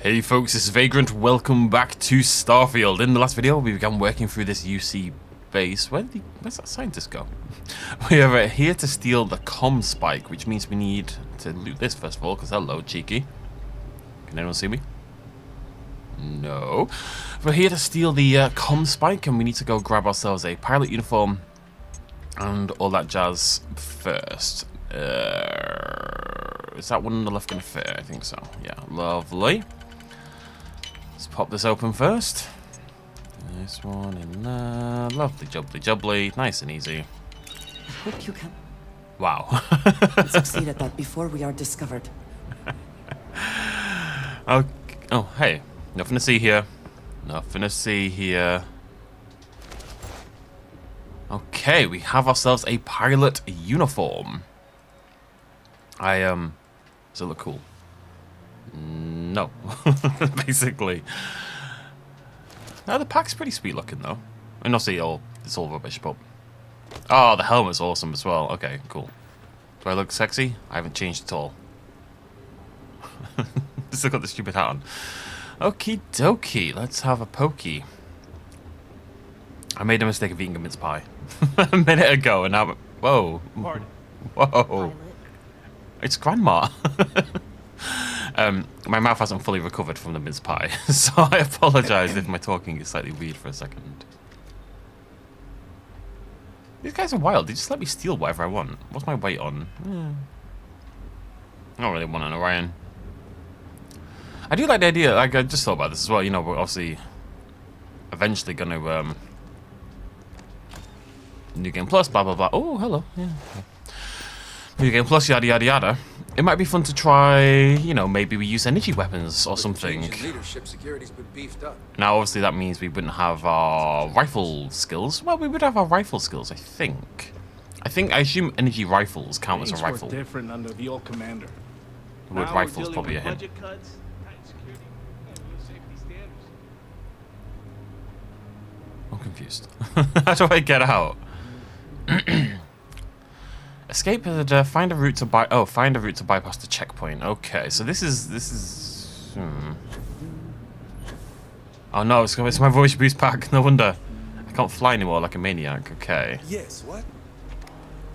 Hey folks, this is Vagrant. Welcome back to Starfield. In the last video, we began working through this UC base. Where's that scientist go? We are here to steal the comm spike, which means we need to loot this first of all, because hello, cheeky. Can anyone see me? No. We're here to steal the comm spike, and we need to go grab ourselves a pilot uniform and all that jazz first. Is that one on the left going to fit? I think so. Yeah, lovely. Let's pop this open first. This one in there. Lovely, jubbly, jubbly. Nice and easy. I hope you can. Wow. Succeed at that before we are discovered. Okay. Oh, hey. Nothing to see here. Nothing to see here. Okay, we have ourselves a pilot uniform. Does it look cool? No. Basically. No, the pack's pretty sweet looking though. And obviously it's all rubbish, but... Oh, the helmet's awesome as well. Okay, cool. Do I look sexy? I haven't changed at all. Still got the stupid hat on. Okie dokie, let's have a pokey. I made a mistake of eating a mince pie a minute ago, and now... Whoa. Pardon. Whoa. It's grandma. My mouth hasn't fully recovered from the mince pie, so I apologize if my talking is slightly weird for a second. These guys are wild. They just let me steal whatever I want. What's my weight on? I don't really want an Orion. I do like the idea. Like, I just thought about this as well. You know, we're obviously eventually going to New Game Plus, blah blah blah. Oh, hello. Yeah. New Game Plus, yada yada yada. It might be fun to try, you know, maybe we use energy weapons or something. Leadership security's been beefed up. Now, obviously, that means we wouldn't have our rifle skills. Well, we would have our rifle skills, I think. I assume energy rifles count as a rifle. Different under the old commander. The word rifle's probably a hint. Cuts, tight security, and new safety standards. I'm confused. How do I get out? Escape and find a route to bypass the checkpoint. Okay, so this is. Oh no, it's my voice boost pack. No wonder I can't fly anymore like a maniac. Okay. Yes, what?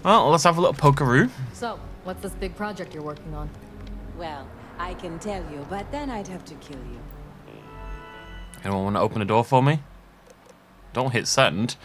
Well, let's have a little pokeroo. So, what's this big project you're working on? Well, I can tell you, but then I'd have to kill you. Anyone want to open a door for me? Don't hit send.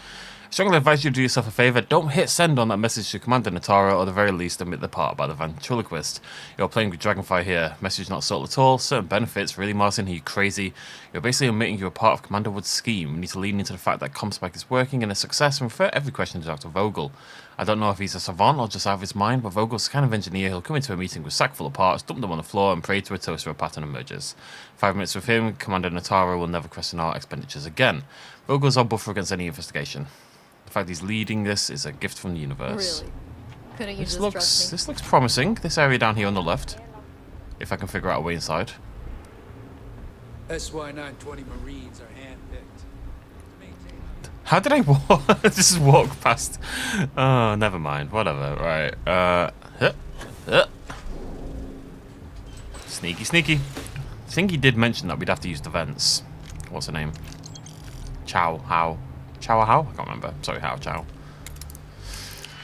Strongly advise you to do yourself a favour. Don't hit send on that message to Commander Natara, or at the very least admit the part by the ventriloquist. You're playing with Dragonfire here. Message not subtle at all. Certain benefits. Really, Martin, are you crazy? You're basically admitting you're a part of Commander Wood's scheme. You need to lean into the fact that ComSpike is working and a success, and refer every question to Dr. Vogel. I don't know if he's a savant or just out of his mind, but Vogel's the kind of engineer who'll come into a meeting with a sack full of parts, dump them on the floor, and pray to a toaster a pattern emerges. 5 minutes with him, Commander Natara will never question our expenditures again. Vogel's our buffer against any investigation. The fact he's leading this is a gift from the universe. Really? Couldn't you This just trust me? looks promising. This area down here on the left, if I can figure out a way inside. SY-920 Marines are handpicked. How did I just walk past? Oh, never mind. Whatever. Right. Sneaky, sneaky. I think he did mention that we'd have to use the vents. What's her name? Chow How? Chow How? I can't remember. Sorry, Chow.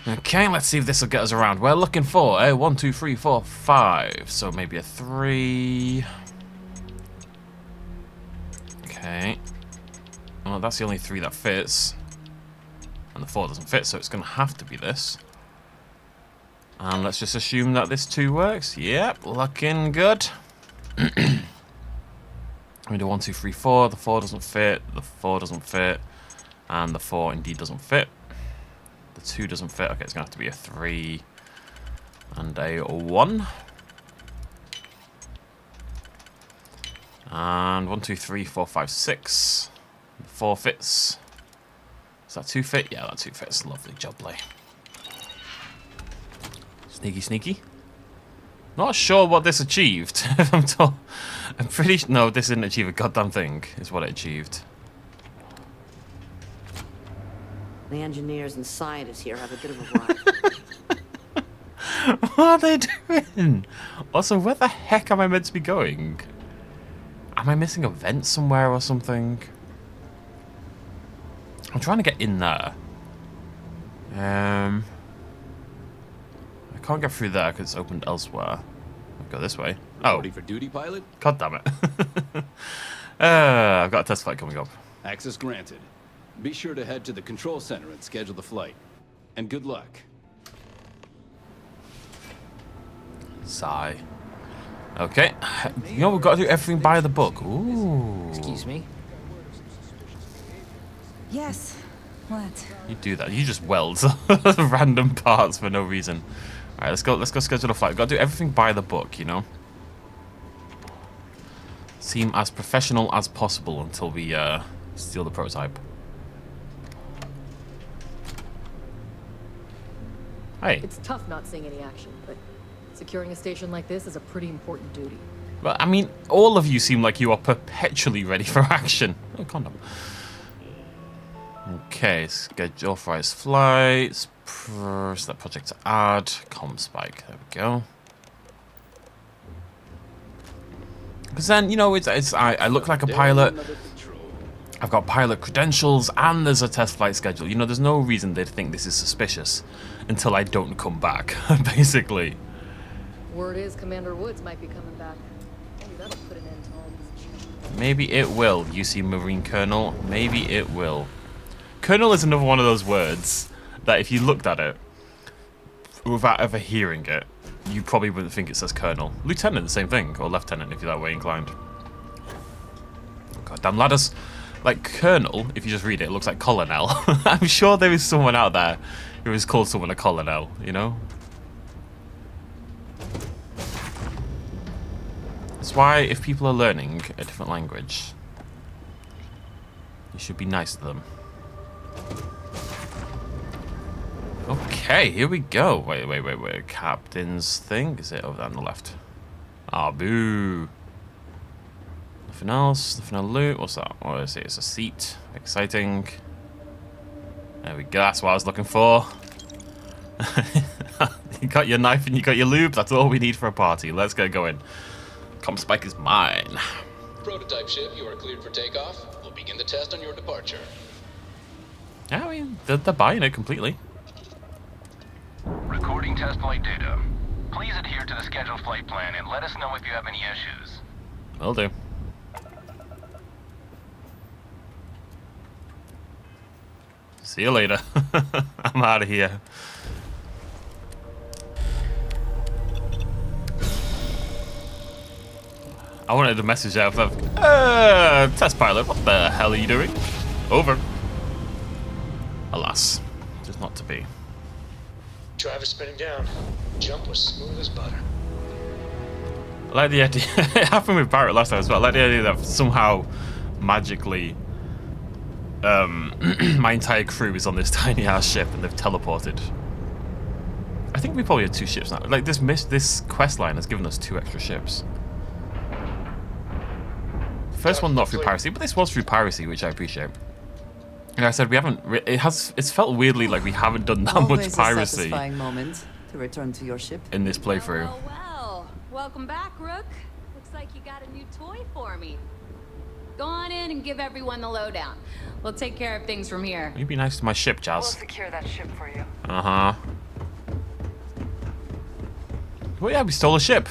Okay, let's see if this will get us around. We're looking for a 1, 2, 3, 4, 5. So maybe a 3. Okay. Well, that's the only 3 that fits. And the 4 doesn't fit, so it's going to have to be this. And let's just assume that this 2 works. Yep, looking good. We do 1, 2, 3, 4. The 4 doesn't fit. The 4 doesn't fit. And the 4 indeed doesn't fit. The 2 doesn't fit. Okay, it's going to have to be a 3 and a 1. And 1, 2, 3, 4, 5, 6. 4 fits. Does that 2 fit? Yeah, that 2 fits. Lovely, jubbly. Sneaky, sneaky. Not sure what this achieved. I'm pretty sure. No, this didn't achieve a goddamn thing, is what it achieved. The engineers and scientists here have a bit of a run. What are they doing? Also, where the heck am I meant to be going? Am I missing a vent somewhere or something? I'm trying to get in there. I can't get through there because it's opened elsewhere. I'll go this way. Oh, Ready for duty, pilot? god damn it. I've got a test flight coming up. Access granted. Be sure to head to the control center and schedule the flight. And good luck. Sigh. Okay. You know, we've got to do everything by the book. Ooh. Excuse me? Yes. What? You do that. You just weld random parts for no reason. Alright, let's go schedule a flight. We've got to do everything by the book, you know? Seem as professional as possible until we steal the prototype. Hey. It's tough not seeing any action, but securing a station like this is a pretty important duty. Well, I mean, all of you seem like you are perpetually ready for action. Oh, condom. Okay, schedule authorized flights. Select project to add. Com spike. There we go. Because then, you know, I look like a pilot. I've got pilot credentials, and there's a test flight schedule. You know, there's no reason they'd think this is suspicious until I don't come back, basically. Word is Commander Woods might be coming back. Maybe that'll put an end to all these changes. Maybe it will, you see, Marine Colonel. Maybe it will. Colonel is another one of those words that if you looked at it without ever hearing it, you probably wouldn't think it says Colonel. Lieutenant, the same thing, or Lieutenant if you're that way inclined. Goddamn ladders. Like Colonel, if you just read it, it looks like Colonel. I'm sure there is someone out there who has called someone a Colonel, you know? That's why if people are learning a different language, you should be nice to them. Okay, here we go. Wait. Captain's thing? Is it over there on the left? Ah, boo. Nothing else. Nothing to loot. What's that? What is it? It's a seat. Exciting. There we go. That's what I was looking for. You got your knife and you got your lube. That's all we need for a party. Let's get going. Comspike is mine. Prototype ship, you are cleared for takeoff. We'll begin the test on your departure. Yeah, I mean, they're buying it completely. Recording test flight data. Please adhere to the scheduled flight plan and let us know if you have any issues. Will do. See you later. I'm out of here. I wanted to message out of test pilot, what the hell are you doing? Over. Alas, just not to be. Driver spinning down. Jump was smooth as butter. I like the idea. It happened with Barrett last time as well. I like the idea that somehow, magically, my entire crew is on this tiny ass ship and they've teleported. I think we probably had 2 ships now. Like this quest line has given us 2 extra ships. First one not through piracy, but this was through piracy, which I appreciate. Like I said, we haven't. It's felt weirdly like we haven't done that much piracy. A satisfying moment to return to your ship in this playthrough. Well, welcome back, Rook. Looks like you got a new toy for me. Go on in and give everyone the lowdown. We'll take care of things from here. You be nice to my ship, Jazz. We'll secure that ship for you. Well, yeah, we stole a ship,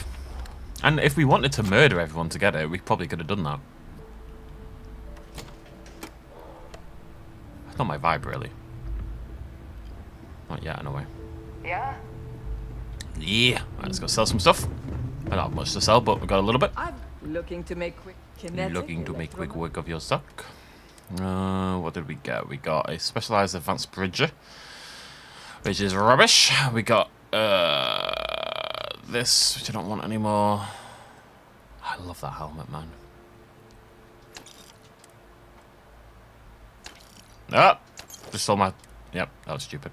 and if we wanted to murder everyone to get it, we probably could have done that. Not my vibe, really. Not yet, anyway. Yeah? Yeah. Right, let's go sell some stuff. I don't have much to sell, but we got a little bit. I'm looking to make quick kinetic. Looking to make quick work of your stock. What did we get? We got a specialized advanced bridger, which is rubbish. We got this, which I don't want anymore. I love that helmet, man. Ah! Just sold my... Yep, that was stupid.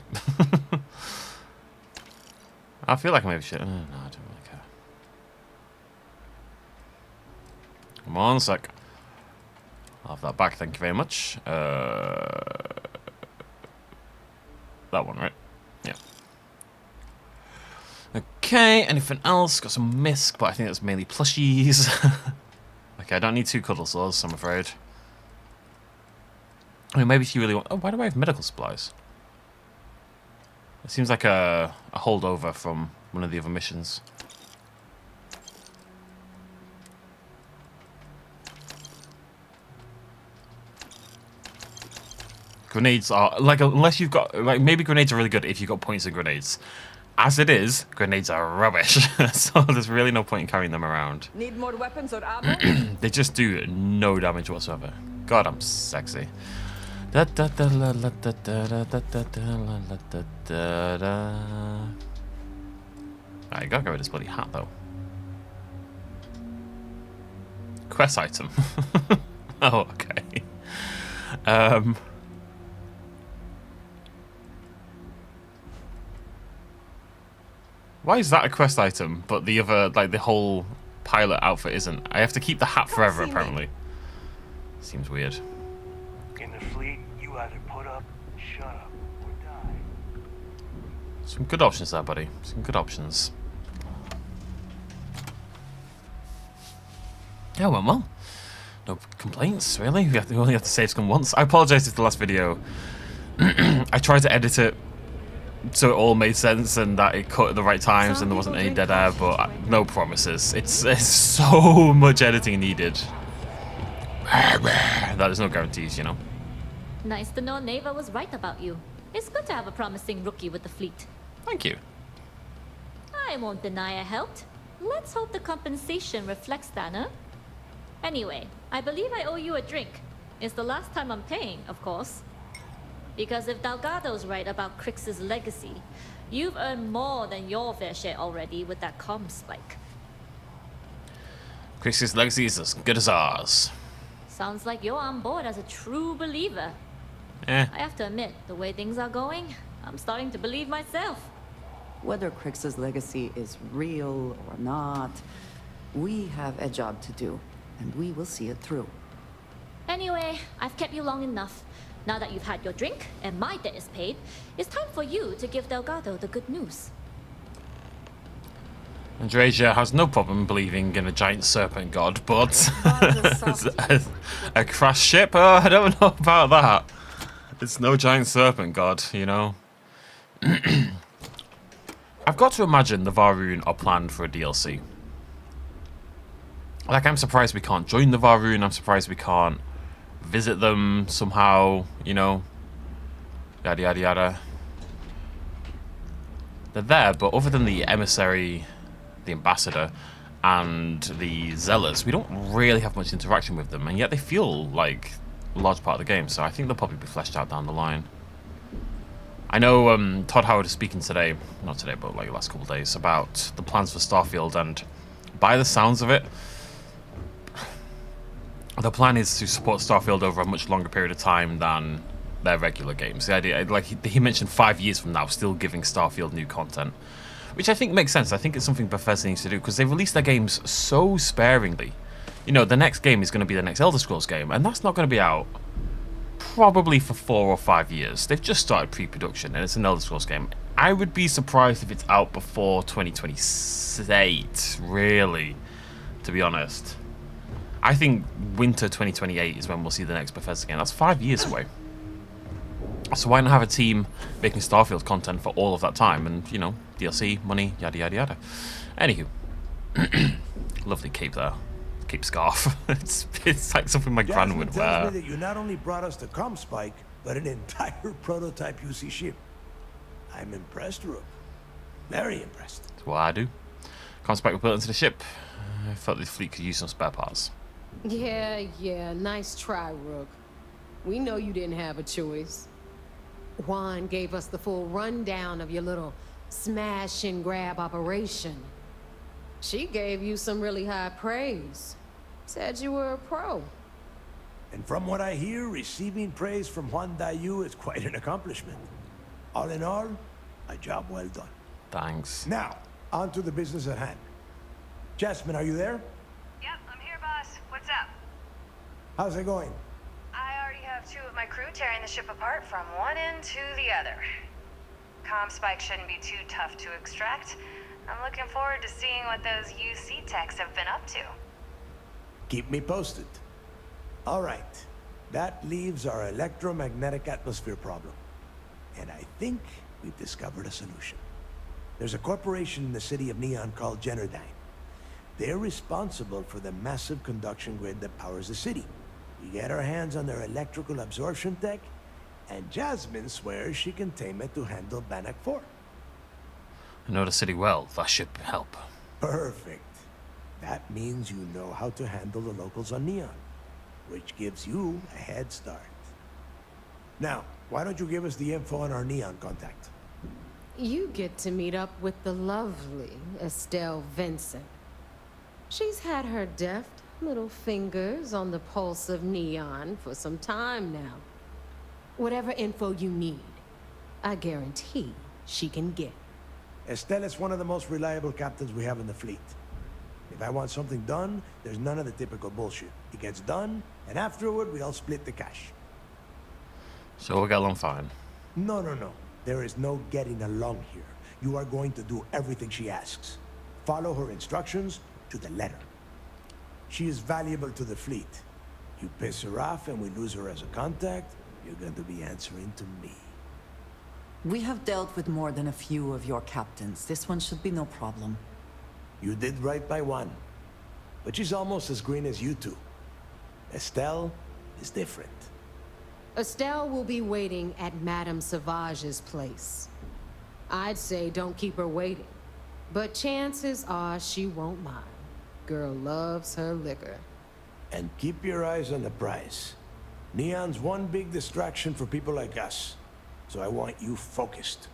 I feel like I maybe should... No, I don't really care. Come on, sec. I'll have that back, thank you very much. That one, right? Yeah. Okay, anything else? Got some misc, but I think that's mainly plushies. Okay, I don't need 2 cuddle saws, I'm afraid. I mean, maybe she really wants... Oh, why do I have medical supplies? It seems like a holdover from one of the other missions. Grenades are... Like, unless you've got... Like, maybe grenades are really good if you've got points in grenades. As it is, grenades are rubbish. So there's really no point in carrying them around. Need more weapons or ammo? They just do no damage whatsoever. God, I'm sexy. Alright, gotta get rid of this bloody hat, though. Quest item. Oh, okay. Why is that a quest item, but the other, like, the whole pilot outfit isn't? I have to keep the hat forever, apparently. Seems weird. In the fleet, you either put up, shut up, or die. Some good options there, buddy. Some good options. Yeah, well. No complaints, really. We only have to save scum once. I apologize if the last video... I tried to edit it so it all made sense and that it cut at the right times and there wasn't any dead air, but no promises. It's so much editing needed. That is no guarantees, you know. Nice to know Neva was right about you. It's good to have a promising rookie with the fleet. Thank you. I won't deny I helped. Let's hope the compensation reflects that, huh? Anyway, I believe I owe you a drink. It's the last time I'm paying, of course. Because if Delgado's right about Crix's legacy, you've earned more than your fair share already with that comm spike. Crix's legacy is as good as ours. Sounds like you're on board as a true believer. Eh. I have to admit, the way things are going, I'm starting to believe myself. Whether Crix's legacy is real or not, we have a job to do, and we will see it through. Anyway, I've kept you long enough. Now that you've had your drink and my debt is paid, it's time for you to give Delgado the good news. Andresia has no problem believing in a giant serpent god, but a crashed ship? Oh, I don't know about that. It's no giant serpent god, you know. I've got to imagine the Varun are planned for a DLC. Like, I'm surprised we can't join the Varun. I'm surprised we can't visit them somehow, you know. Yada, yada, yada. They're there, but other than the emissary, the ambassador, and the zealots, we don't really have much interaction with them, and yet they feel like a large part of the game, so I think they'll probably be fleshed out down the line. I know Todd Howard is speaking today, not today, but like the last couple of days, about the plans for Starfield, and by the sounds of it, the plan is to support Starfield over a much longer period of time than their regular games. The idea, like he mentioned, 5 years from now, still giving Starfield new content, which I think makes sense. I think it's something Bethesda needs to do, because they release their games so sparingly. You know, the next game is going to be the next Elder Scrolls game, and that's not going to be out probably for 4 or 5 years. They've just started pre-production, and it's an Elder Scrolls game. I would be surprised if it's out before 2028, really, to be honest. I think winter 2028 is when we'll see the next Bethesda game. That's 5 years away. So why not have a team making Starfield content for all of that time? And, you know, DLC, money, yada, yada, yada. Anywho. Lovely cape there. Cape scarf. it's like something my gran would wear. Tells me that you not only brought us the comm spike, but an entire prototype UC ship. I'm impressed, Rook. Very impressed. That's what I do. Comm spike was built into the ship. I felt the fleet could use some spare parts. Yeah, nice try, Rook. We know you didn't have a choice. Juan gave us the full rundown of your little smash and grab operation. She gave you some really high praise. Said you were a pro. And from what I hear, receiving praise from Juan Dayu is quite an accomplishment. All in all, a job well done. Thanks. Now, on to the business at hand. Jasmine, are you there? Yep, I'm here, boss. What's up? How's it going? I already have 2 of my crew tearing the ship apart from one end to the other. Comm spike shouldn't be too tough to extract. I'm looking forward to seeing what those UC techs have been up to. Keep me posted. All right. That leaves our electromagnetic atmosphere problem. And I think we've discovered a solution. There's a corporation in the city of Neon called Generdyne. They're responsible for the massive conduction grid that powers the city. We get our hands on their electrical absorption tech, and Jasmine swears she can tame it to handle Bannock 4. I know the city well. That should help. Perfect. That means you know how to handle the locals on Neon, which gives you a head start. Now, why don't you give us the info on our Neon contact? You get to meet up with the lovely Estelle Vincent. She's had her deft little fingers on the pulse of Neon for some time now. Whatever info you need, I guarantee she can get. Estelle is one of the most reliable captains we have in the fleet. If I want something done, there's none of the typical bullshit. It gets done, and afterward we all split the cash. So we'll get along fine. No. There is no getting along here. You are going to do everything she asks. Follow her instructions to the letter. She is valuable to the fleet. You piss her off and we lose her as a contact, you're going to be answering to me. We have dealt with more than a few of your captains. This one should be no problem. You did right by one. But she's almost as green as you two. Estelle is different. Estelle will be waiting at Madame Sauvage's place. I'd say don't keep her waiting, but chances are she won't mind. Girl loves her liquor. And keep your eyes on the prize. Neon's one big distraction for people like us, so I want you focused.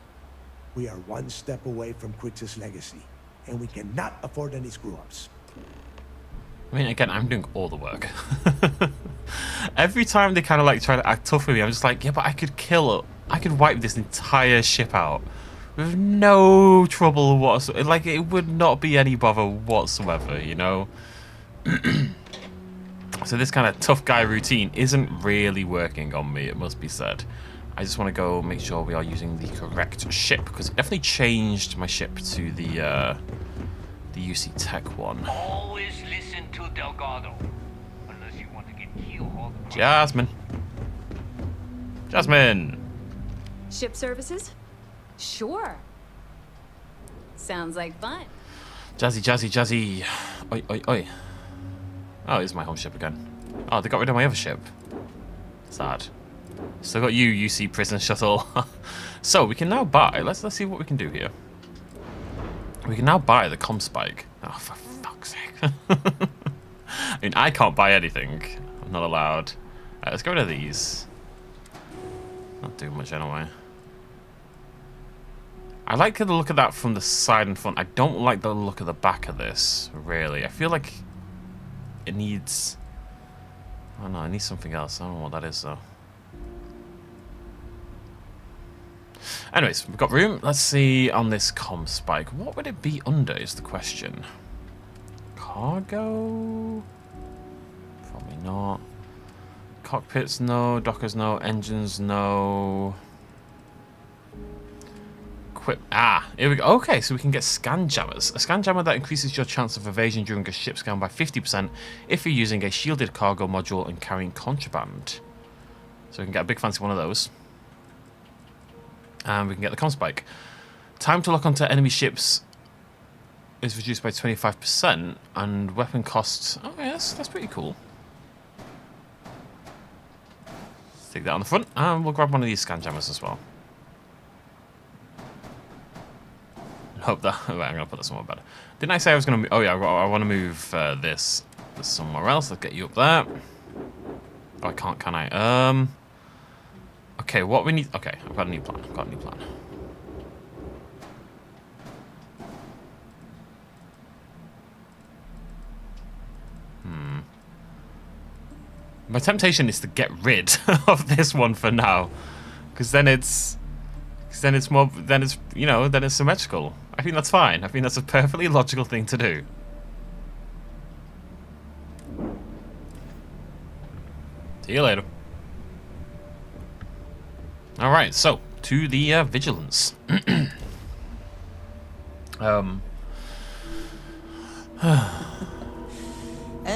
We are one step away from Crix's legacy, and we cannot afford any screw-ups. I mean, again, I'm doing all the work. Every time they kind of like try to act tough with me, I'm just like, yeah, but I could wipe this entire ship out with no trouble whatsoever. Like, it would not be any bother whatsoever, you know? So this kind of tough guy routine isn't really working on me, it must be said. I just want to go make sure we are using the correct ship, because it definitely changed my ship to the UC Tech one. Always listen to Delgado, unless you want to get keel-hauled. Jasmine. Jasmine. Ship services? Sure. Sounds like fun. Jazzy. Oi. Oh, it's my home ship again. Oh, they got rid of my other ship. Sad. Still got you, UC Prison Shuttle. So, we can now buy... Let's see what we can do here. We can now buy the comm spike. Oh, for fuck's sake. I mean, I can't buy anything. I'm not allowed. Let's get rid of these. Not doing much anyway. I like the look of that from the side and front. I don't like the look of the back of this, really. I feel like it needs... Oh no, it needs something else. I don't know what that is, though. Anyways, we've got room. Let's see on this comm spike. What would it be under is the question. Cargo? Probably not. Cockpits, no. Dockers, no. Engines, no. Here we go. Okay, so we can get scan jammers. A scan jammer that increases your chance of evasion during a ship scan by 50% if you're using a shielded cargo module and carrying contraband. So we can get a big fancy one of those. And we can get the comm spike. Time to lock onto enemy ships is reduced by 25%, and weapon costs... Oh, yes, that's pretty cool. Stick that on the front, and we'll grab one of these scan jammers as well. Hope that... Right, I'm going to put this somewhere better. Didn't I say I was going to... Oh, yeah, I want to move this somewhere else. Let's get you up there. Oh, I can't, can I? Okay, what we need... Okay, I've got a new plan. My temptation is to get rid of this one for now, because then it's more, then it's, you know, then it's symmetrical. I think that's fine. I think that's a perfectly logical thing to do. See you later. All right, so to the vigilance.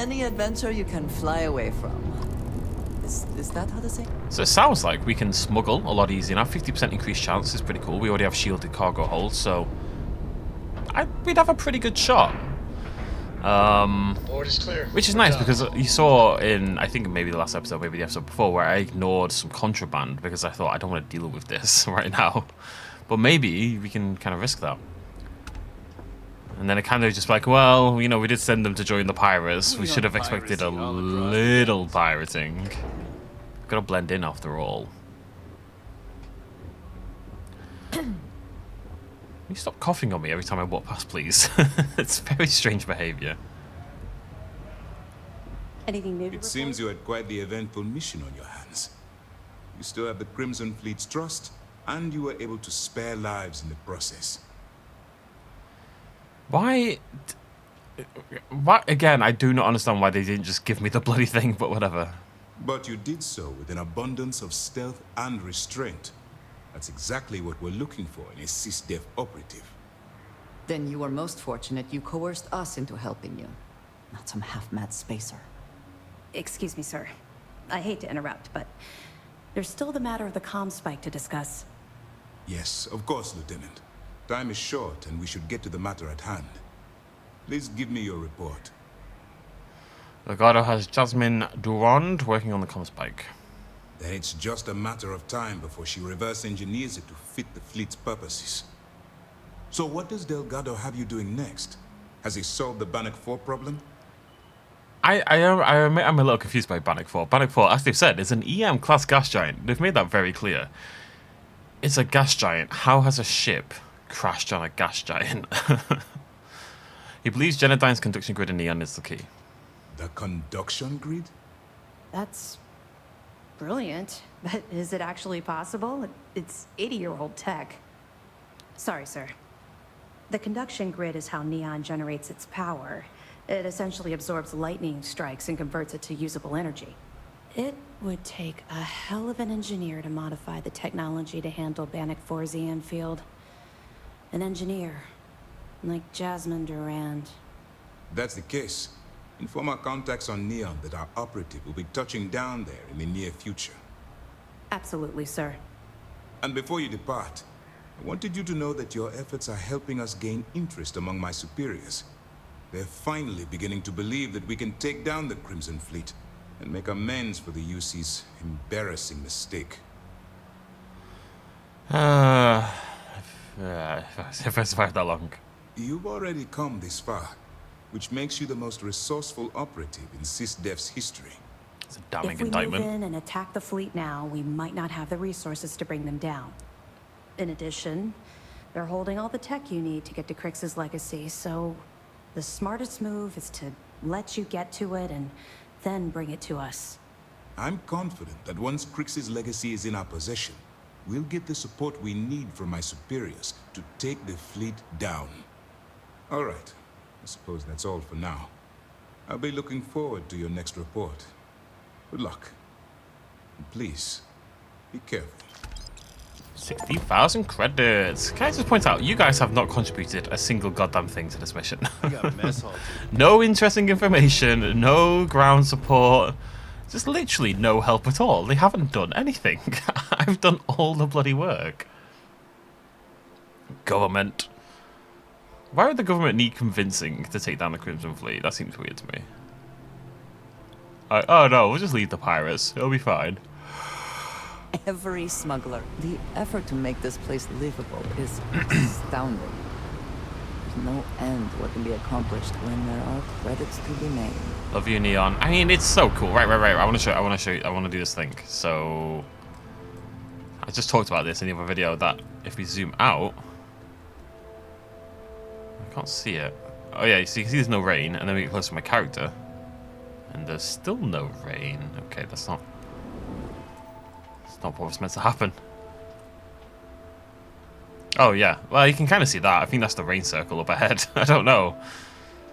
any adventure you can fly away from. Is that how to say? So it sounds like we can smuggle a lot easier now. 50% increased chance is pretty cool. We already have shielded cargo holds, so we'd have a pretty good shot. Board is clear. Which is nice because you saw in, I think maybe the last episode, maybe the episode before, where I ignored some contraband because I thought I don't want to deal with this right now. But maybe we can kind of risk that. And then it kind of just like, well, you know, we did send them to join the pirates. We should have expected a little pirating. Gotta blend in after all. Can you stop coughing on me every time I walk past, please? It's very strange behavior. Anything new? It seems you had quite the eventful mission on your hands. You still have the Crimson Fleet's trust, and you were able to spare lives in the process. Why, again, I do not understand why they didn't just give me the bloody thing, but whatever. But you did so with an abundance of stealth and restraint. That's exactly what we're looking for in a SysDef operative. Then you were most fortunate you coerced us into helping you, not some half-mad spacer. Excuse me, sir. I hate to interrupt, but there's still the matter of the comm spike to discuss. Yes, of course, Lieutenant. Time is short, and we should get to the matter at hand. Please give me your report. Legato has Jasmine Durand working on the comm spike. Then it's just a matter of time before she reverse engineers it to fit the fleet's purposes. So what does Delgado have you doing next? Has he solved the Bannock 4 problem? I admit I'm a little confused by Bannock 4. Bannock 4, as they've said, is an EM-class gas giant. They've made that very clear. It's a gas giant. How has a ship crashed on a gas giant? He believes Genodyne's conduction grid in Neon is the key. The conduction grid? That's brilliant, but is it actually possible? It's 80-year-old tech. Sorry, sir. The conduction grid is how Neon generates its power. It essentially absorbs lightning strikes and converts it to usable energy. It would take a hell of an engineer to modify the technology to handle Bannock 4's EM field. An engineer, like Jasmine Durand. That's the case. Inform our contacts on Neon that our operative will be touching down there in the near future. Absolutely, sir. And before you depart, I wanted you to know that your efforts are helping us gain interest among my superiors. They're finally beginning to believe that we can take down the Crimson Fleet and make amends for the UC's embarrassing mistake. If I survived that long. You've already come this far, which makes you the most resourceful operative in SysDef's history. It's a damning if we indictment. move in and attack the fleet now, we might not have the resources to bring them down. In addition, they're holding all the tech you need to get to Crix's legacy, so the smartest move is to let you get to it and then bring it to us. I'm confident that once Crix's legacy is in our possession, we'll get the support we need from my superiors to take the fleet down. All right. I suppose that's all for now. I'll be looking forward to your next report. Good luck. And please, be careful. 60,000 credits. Can I just point out, you guys have not contributed a single goddamn thing to this mission. No interesting information, no ground support, just literally no help at all. They haven't done anything. I've done all the bloody work. Government. Why would the government need convincing to take down the Crimson Fleet? That seems weird to me. Oh no, we'll just leave the pirates. It'll be fine. Every smuggler. The effort to make this place livable is astounding. There's no end to what can be accomplished when there are credits to be made. Love you, Neon. I mean, it's so cool. Right. I want to show you. I want to do this thing. So, I just talked about this in the other video that if we zoom out, I can't see it. Oh yeah, so you can see there's no rain, and then we get close to my character, and there's still no rain. Okay, that's not what was meant to happen. Oh yeah, well you can kind of see that. I think that's the rain circle up ahead. I don't know.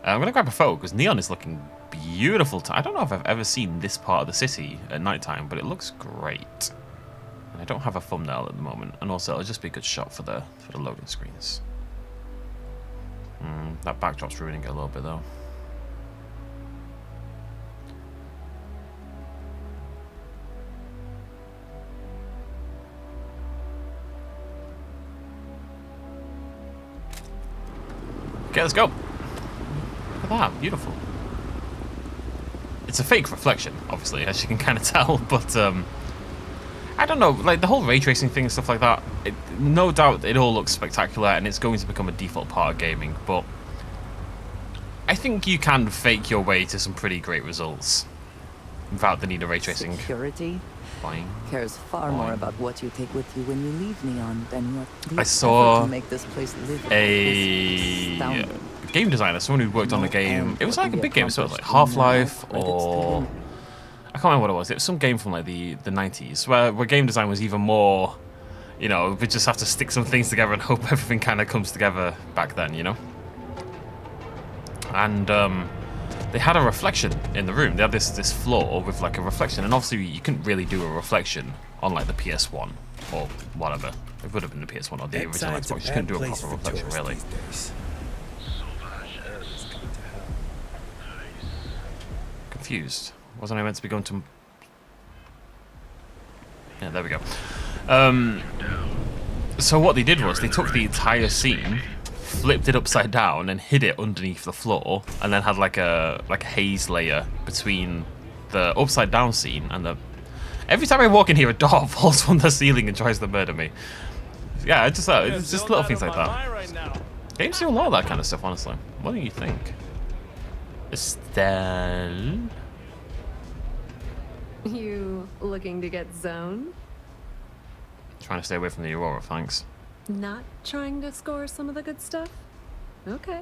I'm gonna grab a photo because Neon is looking beautiful. I don't know if I've ever seen this part of the city at nighttime, but it looks great. And I don't have a thumbnail at the moment, and also it'll just be a good shot for the loading screens. That backdrop's ruining it a little bit though. Okay, let's go. Look at that, beautiful. It's a fake reflection, obviously, as you can kind of tell, but I don't know, like the whole ray tracing thing and stuff like that, no doubt it all looks spectacular and it's going to become a default part of gaming, but I think you can fake your way to some pretty great results without the need of ray tracing. Security Fine. cares far more about what you take with you when you leave Neon than what the I saw effort to make this place livable a is astounding. game designer, someone who worked on the game. It was like a big game, so it was like accomplished when Half-Life there are credits to be or made. I can't remember what it was. It was some game from like the 90s where game design was even more, you know, we just have to stick some things together and hope everything kind of comes together back then, you know? And they had a reflection in the room. They had this floor with like a reflection, and obviously you couldn't really do a reflection on like the PS1 or whatever. It would have been the PS1 or the original Xbox. You couldn't do a proper reflection, really. Confused. Wasn't I meant to be going to... Yeah, there we go. So what they did was they took the entire scene, flipped it upside down and hid it underneath the floor, and then had like a haze layer between the upside down scene and the... Every time I walk in here, a dog falls from the ceiling and tries to murder me. Yeah, it's just little things like that. Games do a lot of that kind of stuff, honestly. What do you think? Estelle? You looking to get zoned? Trying to stay away from the Aurora, thanks. Not trying to score some of the good stuff? Okay.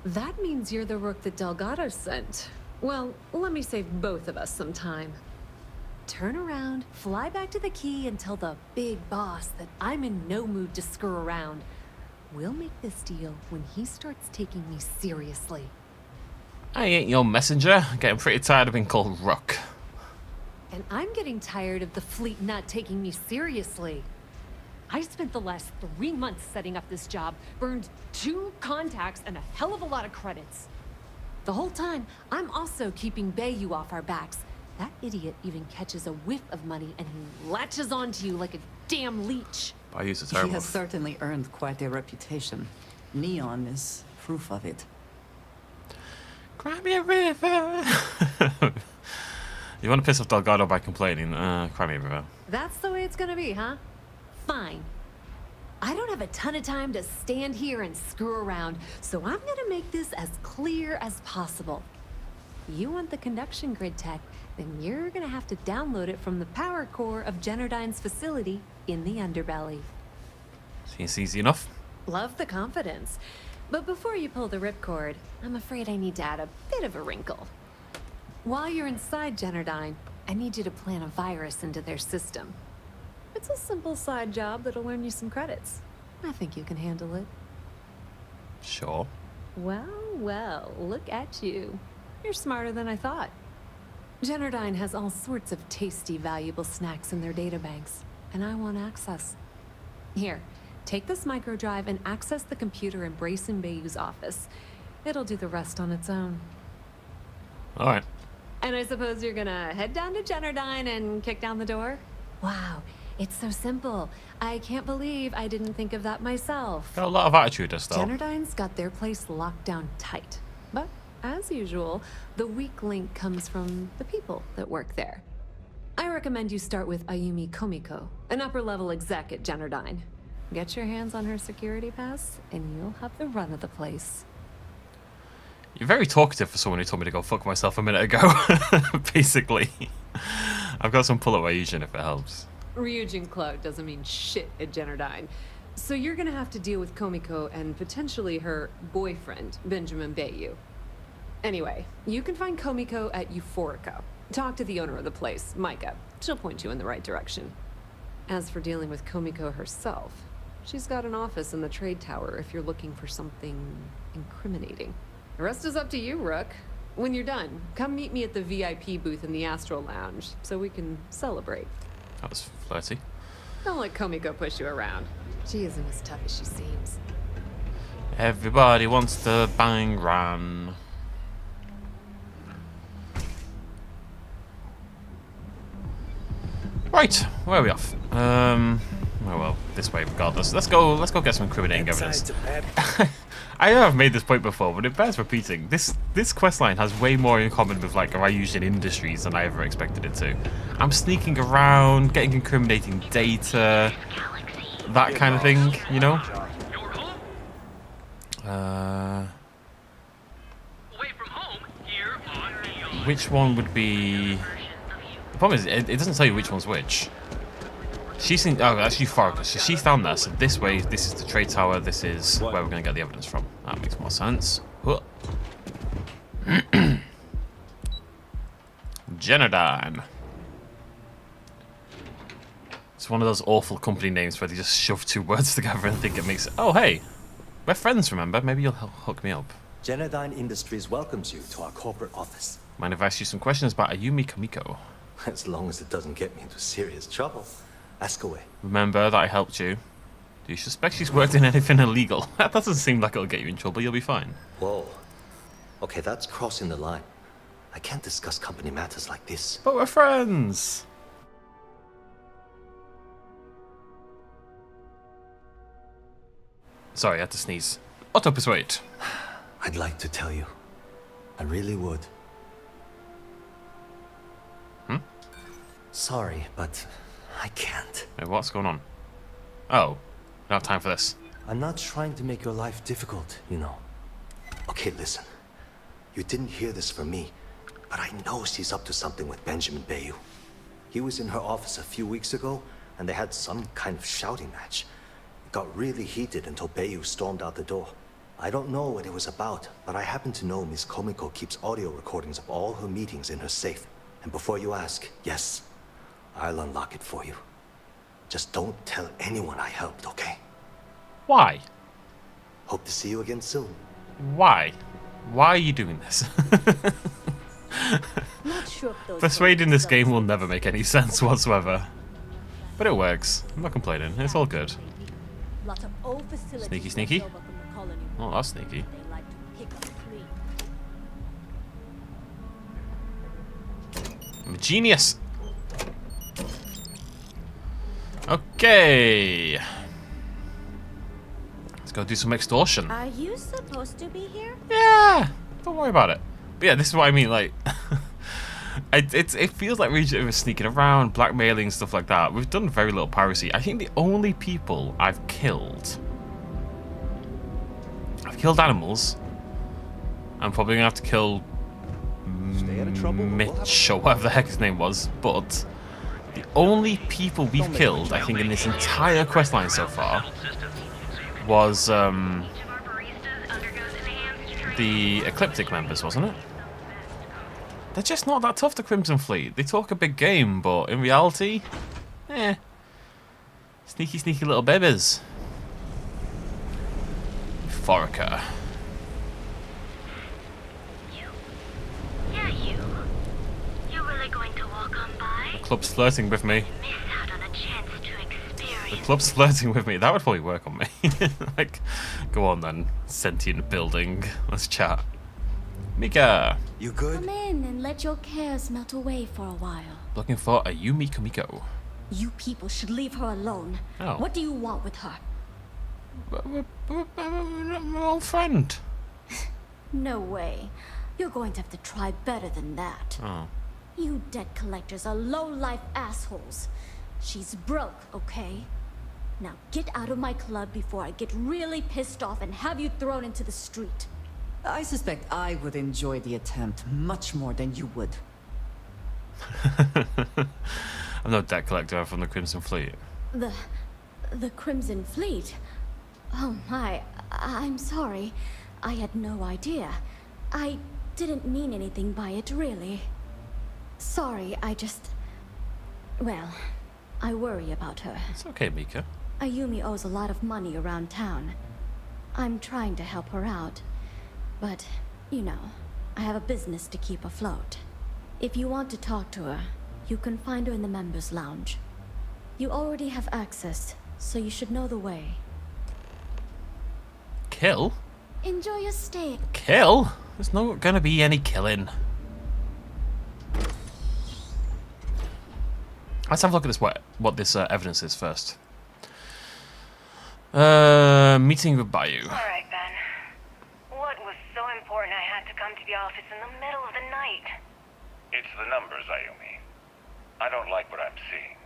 That means you're the rook that Delgado sent. Well, let me save both of us some time. Turn around, fly back to the key, and tell the big boss that I'm in no mood to screw around. We'll make this deal when he starts taking me seriously. I ain't your messenger. Getting pretty tired of being called Rook. And I'm getting tired of the fleet not taking me seriously. I spent the last 3 months setting up this job, burned 2 contacts and a hell of a lot of credits. The whole time, I'm also keeping Bayou off our backs. That idiot even catches a whiff of money and he latches onto you like a damn leech. Bayou's a He terrible. has certainly earned quite a reputation. Neon is proof of it. Cry me a river. You want to piss off Delgado by complaining? Cry me a river. That's the way it's gonna be, huh? Fine. I don't have a ton of time to stand here and screw around, so I'm gonna make this as clear as possible. You want the conduction grid tech, then you're gonna have to download it from the power core of Generdyne's facility in the underbelly. Seems easy enough. Love the confidence. But before you pull the ripcord, I'm afraid I need to add a bit of a wrinkle. While you're inside Generdyne, I need you to plant a virus into their system. It's a simple side job that'll earn you some credits. I think you can handle it. Sure. Well, well, look at you. You're smarter than I thought. Generdyne has all sorts of tasty, valuable snacks in their databanks, and I want access. Here, take this microdrive and access the computer in Brayson Bayou's office. It'll do the rest on its own. All right. And I suppose you're gonna head down to Generdyne and kick down the door? Wow, it's so simple. I can't believe I didn't think of that myself. Got a lot of attitude, this though. Generdyne's got their place locked down tight. But, as usual, the weak link comes from the people that work there. I recommend you start with Ayumi Komiko, an upper-level exec at Generdyne. Get your hands on her security pass, and you'll have the run of the place. You're very talkative for someone who told me to go fuck myself a minute ago, basically. I've got some pull-up Asian if it helps. Ryujin Cloud doesn't mean shit at Generdyne. So you're gonna have to deal with Komiko and potentially her boyfriend, Benjamin Bayou. Anyway, you can find Komiko at Euphorica. Talk to the owner of the place, Micah. She'll point you in the right direction. As for dealing with Komiko herself, she's got an office in the trade tower if you're looking for something incriminating. The rest is up to you, Rook. When you're done, come meet me at the VIP booth in the Astral Lounge so we can celebrate. That was flirty. Don't let Komiko push you around. She isn't as tough as she seems. Everybody wants to bang Ran. Right, where are we off? Oh well, this way regardless. Let's go get some incriminating evidence. I know I've made this point before, but it bears repeating. This questline has way more in common with like Ryujin Industries than I ever expected it to. I'm sneaking around, getting incriminating data, that kind of thing, you know? Which one would be... The problem is, it doesn't tell you which one's which. She's in... Oh, that's euphorica. So she's down there. So this way, this is the trade tower. This is where we're going to get the evidence from. That makes more sense. Genodyne. It's one of those awful company names where they just shove two words together and think it makes it... Oh, hey. We're friends, remember? Maybe you'll hook me up. Genodyne Industries welcomes you to our corporate office. Mind if I ask you some questions about Ayumi Kamiko? As long as it doesn't get me into serious trouble. Ask away. Remember that I helped you. Do you suspect she's worked in anything illegal? That doesn't seem like it'll get you in trouble. You'll be fine. Whoa. Okay, that's crossing the line. I can't discuss company matters like this. But we're friends. Sorry, I had to sneeze. Auto-persuade. I'd like to tell you. I really would. Sorry, but I can't. Wait, what's going on? Oh, I don't have time for this. I'm not trying to make your life difficult, you know. Okay, listen. You didn't hear this from me, but I know she's up to something with Benjamin Bayou. He was in her office a few weeks ago, and they had some kind of shouting match. It got really heated until Bayou stormed out the door. I don't know what it was about, but I happen to know Miss Komiko keeps audio recordings of all her meetings in her safe. And before you ask, yes, I'll unlock it for you. Just don't tell anyone I helped, okay? Why? Hope to see you again soon. Why? Why are you doing this? Not sure if those Persuading this game will never make any sense whatsoever. But it works. I'm not complaining. It's all good. Lots of old facilities Sneaky, sneaky. left over from the colony. Oh, that's sneaky. They like to pick up fleet. I'm a genius. Okay. Let's go do some extortion. Are you supposed to be here? Yeah. Don't worry about it. But yeah, this is what I mean. Like, it feels like we're just sneaking around, blackmailing, stuff like that. We've done very little piracy. I think the only people I've killed animals. I'm probably gonna have to kill Mitch or whatever the heck his name was. But the only people we've killed, I think, in this entire questline so far was the Ecliptic members, wasn't it? They're just not that tough, the Crimson Fleet. They talk a big game, but in reality, sneaky, sneaky little babies. Euphorica. Yeah, you. You really going to walk on by? The club's flirting with me. Miss out on a chance to experience. The club's flirting with me. That would probably work on me. Like, go on then, sentient building. Let's chat. Mika. You good? Come in and let your cares melt away for a while. Looking for Ayumi Kamiko. You people should leave her alone. Oh. What do you want with her? My old friend. No way. You're going to have to try better than that. Oh. You debt collectors are low-life assholes. She's broke, okay? Now get out of my club before I get really pissed off and have you thrown into the street. I suspect I would enjoy the attempt much more than you would. I'm no debt collector, I'm from the Crimson Fleet. The Crimson Fleet? Oh my, I'm sorry. I had no idea. I didn't mean anything by it, really. Sorry, well, I worry about her. It's okay, Mika. Ayumi owes a lot of money around town. I'm trying to help her out. But, you know, I have a business to keep afloat. If you want to talk to her, you can find her in the members' lounge. You already have access, so you should know the way. Kill? Enjoy your stay. Kill? There's not gonna be any killing. Let's have a look at this. What this evidence is first. Meeting with Bayou. All right, Ben. office in the middle of the night. It's the numbers, Ayumi. I don't like what I'm seeing.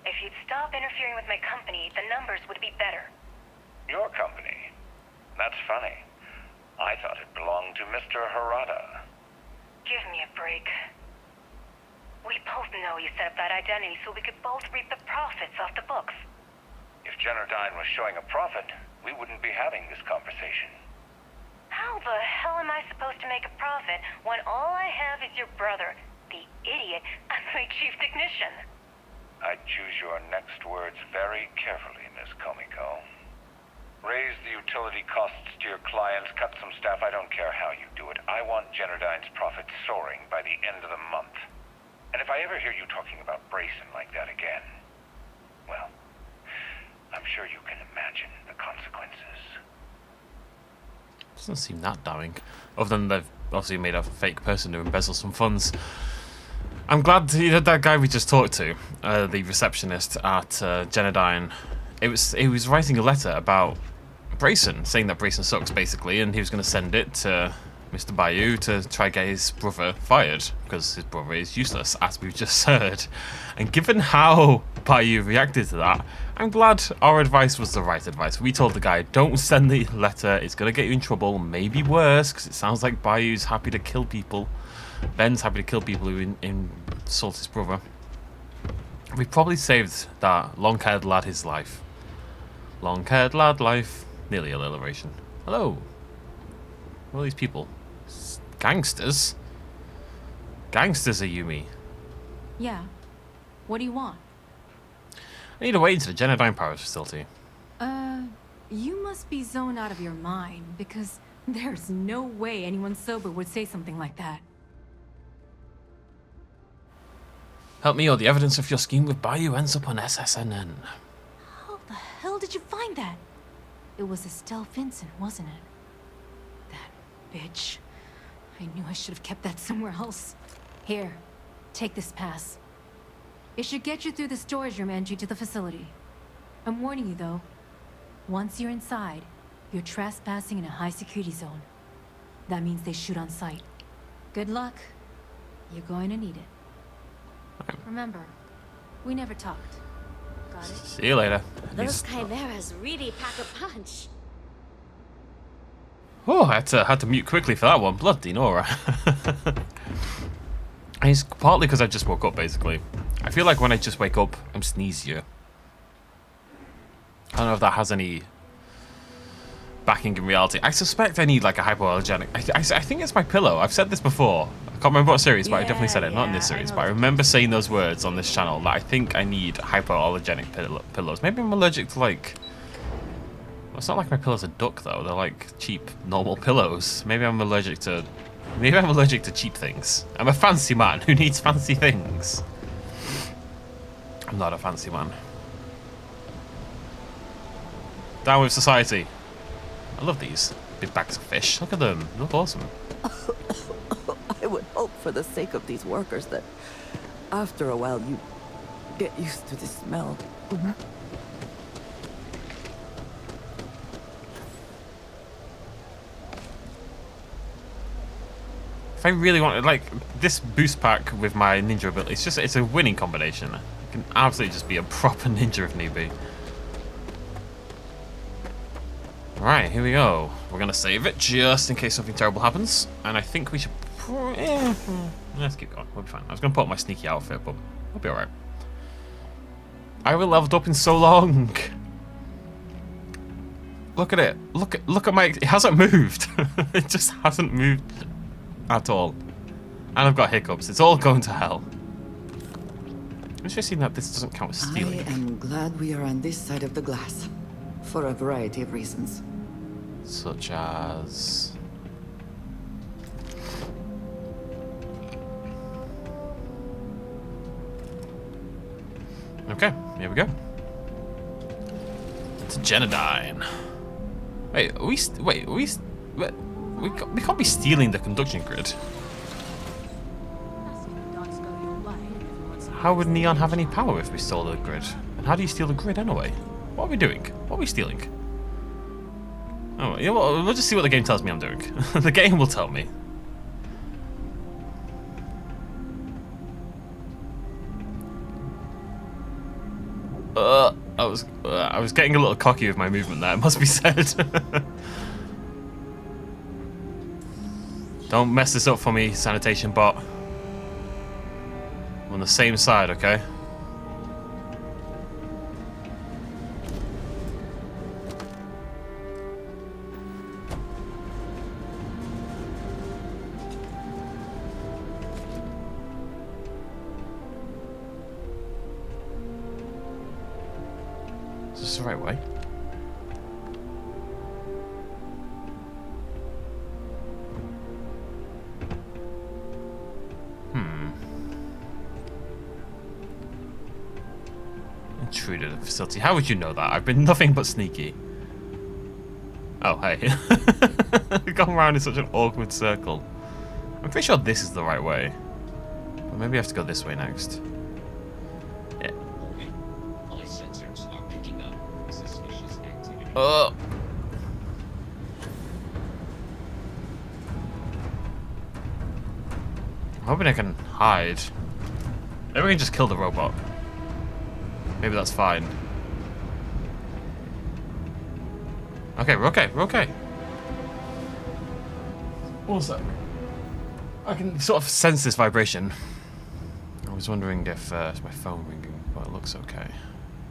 If you'd stop interfering with my company, the numbers would be better. Your company? That's funny. I thought it belonged to Mr. Harada. Give me a break. We both know you set up that identity so we could both reap the profits off the books. If Generdyne was showing a profit, we wouldn't be having this conversation. How the hell am I supposed to make a profit when all I have is your brother, the idiot, as my chief technician? I'd choose your next words very carefully, Miss Komiko. Raise the utility costs to your clients, cut some staff, I don't care how you do it. I want Generdyne's profit soaring by the end of the month. And if I ever hear you talking about Brayson like that again, well, I'm sure you can imagine the consequences. Doesn't seem that damning. Other than they've obviously made a fake person to embezzle some funds. I'm glad that guy we just talked to, the receptionist at Generdyne, he was writing a letter about Brayson, saying that Brayson sucks basically, and he was going to send it to Mr. Bayou to try get his brother fired, because his brother is useless, as we've just heard. And given how Bayou reacted to that, I'm glad our advice was the right advice. We told the guy, don't send the letter, it's going to get you in trouble, maybe worse, because it sounds like Bayou's happy to kill people. Ben's happy to kill people who insult his brother. We probably saved that long-haired lad his life. Long-haired lad life. Nearly alliteration. Hello. What are these people? Gangsters? Gangsters, Ayumi. Yeah. What do you want? I need a way into the Generdyne power facility. You must be zoned out of your mind, because there's no way anyone sober would say something like that. Help me or the evidence of your scheme with Bayou ends up on SSNN. How the hell did you find that? It was Estelle Vincent, wasn't it? That bitch. I knew I should have kept that somewhere else. Here, take this pass. It should get you through the storage room entry to the facility. I'm warning you though. Once you're inside, you're trespassing in a high security zone. That means they shoot on sight. Good luck. You're going to need it. Remember, we never talked. Got it? See you later. Those chimeras really pack a punch. Oh, I had to mute quickly for that one. Bloody Nora. It's partly because I just woke up, basically. I feel like when I just wake up, I'm sneezier. I don't know if that has any backing in reality. I suspect I need like a hypoallergenic. I think it's my pillow. I've said this before. I can't remember what series, but I definitely said it. Not in this series, but I remember saying those words on this channel that I think I need hypoallergenic pillows. Maybe I'm allergic to like... Well, it's not like my pillows are duck though. They're like cheap, normal pillows. Maybe I'm allergic to... Maybe I'm allergic to cheap things. I'm a fancy man who needs fancy things. I'm not a fancy man. Down with society. I love these big bags of fish. Look at them. They look awesome. I would hope for the sake of these workers that after a while you get used to the smell. If I really wanted, like, this boost pack with my ninja ability, it's a winning combination. I can absolutely just be a proper ninja if need be. Alright, here we go. We're going to save it just in case something terrible happens. And I think we should... Let's keep going. We'll be fine. I was going to put on my sneaky outfit, but we'll be alright. I haven't leveled up in so long. Look at it. Look at my... It hasn't moved. It just hasn't moved at all. And I've got hiccups. It's all going to hell. I'm just seeing that this doesn't count as stealing. I am glad we are on this side of the glass. For a variety of reasons. Such as... Okay, here we go. It's Generdyne. Wait, we can't be stealing the conduction grid. How would Neon have any power if we stole the grid? And how do you steal the grid anyway? What are we doing? What are we stealing? Oh, you know what? We'll just see what the game tells me I'm doing. The game will tell me. I was getting a little cocky with my movement there, it must be said. Don't mess this up for me, sanitation bot. We're on the same side, okay? Is this the right way? Intruder the facility. How would you know that? I've been nothing but sneaky. Oh, hey. We've gone around in such an awkward circle. I'm pretty sure this is the right way. But maybe I have to go this way next. Yeah. All sensors are picking up suspicious activity. Oh. I'm hoping I can hide. Maybe we can just kill the robot. Maybe that's fine. Okay, we're okay, we're okay. What's that? I can sort of sense this vibration. I was wondering if it's my phone ringing, but it looks okay.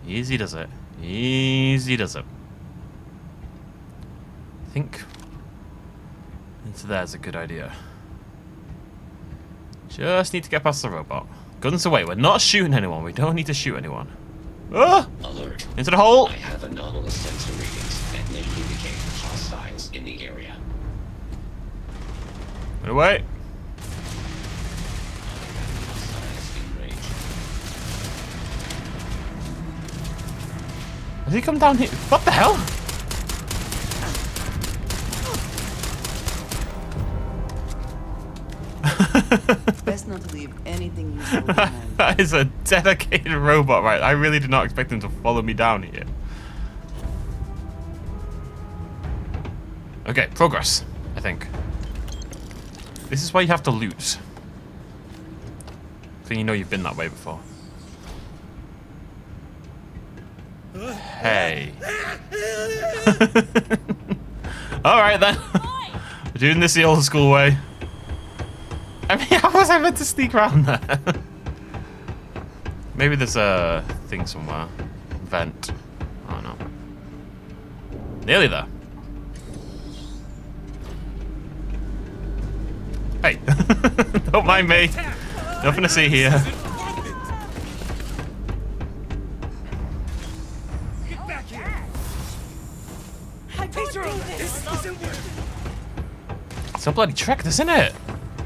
Easy does it. Easy does it. I think into there's a good idea. Just need to get past the robot. Guns away, we're not shooting anyone. We don't need to shoot anyone. Ah! Alert. Into the hole! I have anomalous sensor readings that may indicate hostiles in the area. Get away! Has he come down here? What the hell? Best not to leave anything useful behind. That is a dedicated robot, right? I really did not expect him to follow me down here. Okay, progress, I think. This is why you have to loot. So you know you've been that way before. Hey. Alright then. We're doing this the old school way. I mean, how was I meant to sneak around there? Maybe there's a thing somewhere. Vent. Oh no. Nearly there. Hey. Don't mind me. Nothing to see here. Get back here! I told you this isn't working. It's a bloody trek, isn't it?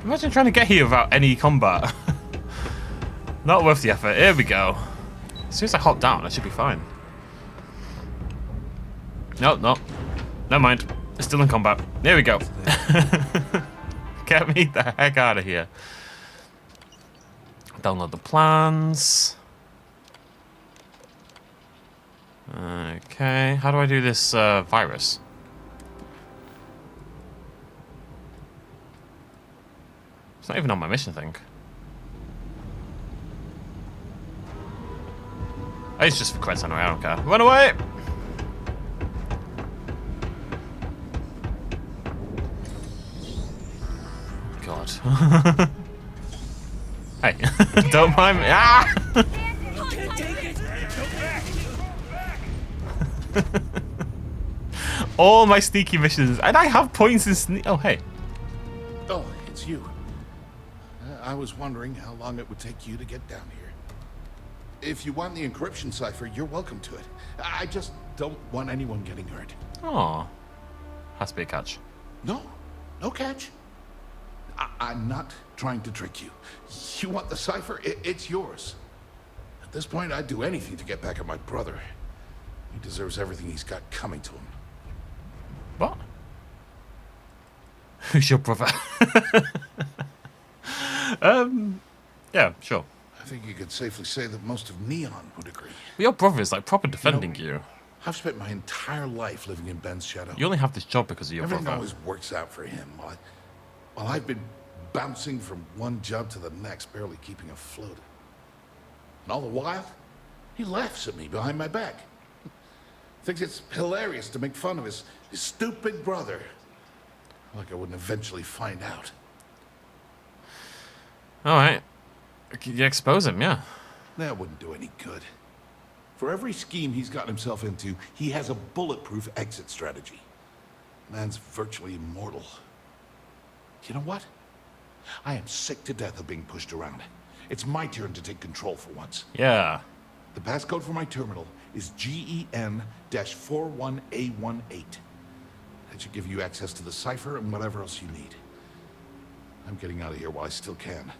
Imagine trying to get here without any combat. Not worth the effort. Here we go. As soon as I hop down, I should be fine. No, no. Never mind. It's still in combat. There we go. Get me the heck out of here. Download the plans. Okay. How do I do this virus? It's not even on my mission thing. Oh, it's just for creds anyway, I don't care. Run away! God. Hey, don't mind me. Ah! All my sneaky missions, and I have points in sneak. Oh, hey. Oh, it's you. I was wondering how long it would take you to get down here. If you want the encryption cipher, you're welcome to it. I just don't want anyone getting hurt. Oh, has to be a catch. No, no catch. I'm not trying to trick you. You want the cipher? It's yours. At this point, I'd do anything to get back at my brother. He deserves everything he's got coming to him. What? Who's your brother? Yeah, sure. I think you could safely say that most of Neon would agree. Well, your brother is like proper defending you. I've spent my entire life living in Ben's shadow. You only have this job because of your Everything brother. always works out for him. While I've been bouncing from one job to the next, barely keeping afloat. And all the while, He laughs at me behind my back. Thinks it's hilarious to make fun of his stupid brother. Like I wouldn't eventually find out. Alright. You expose him, yeah. That wouldn't do any good. For every scheme he's gotten himself into, he has a bulletproof exit strategy. Man's virtually immortal. You know what? I am sick to death of being pushed around. It's my turn to take control for once. Yeah. The passcode for my terminal is GEN-41A18. That should give you access to the cipher and whatever else you need. I'm getting out of here while I still can.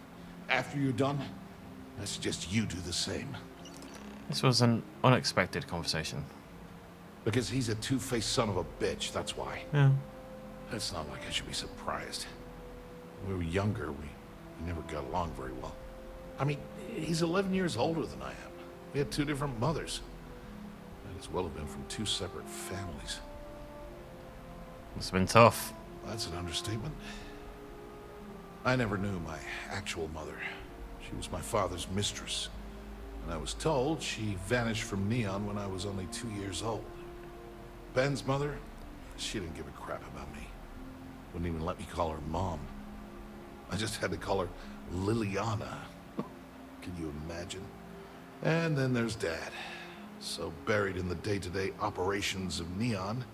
After you're done, I suggest you do the same. This was an unexpected conversation. Because he's a two-faced son of a bitch, that's why. Yeah. It's not like I should be surprised. When we were younger, we never got along very well. I mean, he's 11 years older than I am. We had two different mothers. Might as well have been from two separate families. Must have been tough. That's an understatement. I never knew my actual mother. She was my father's mistress. And I was told she vanished from Neon when I was only 2 years old. Ben's mother, she didn't give a crap about me. Wouldn't even let me call her Mom. I just had to call her Liliana. Can you imagine? And then there's Dad. So buried in the day-to-day operations of Neon,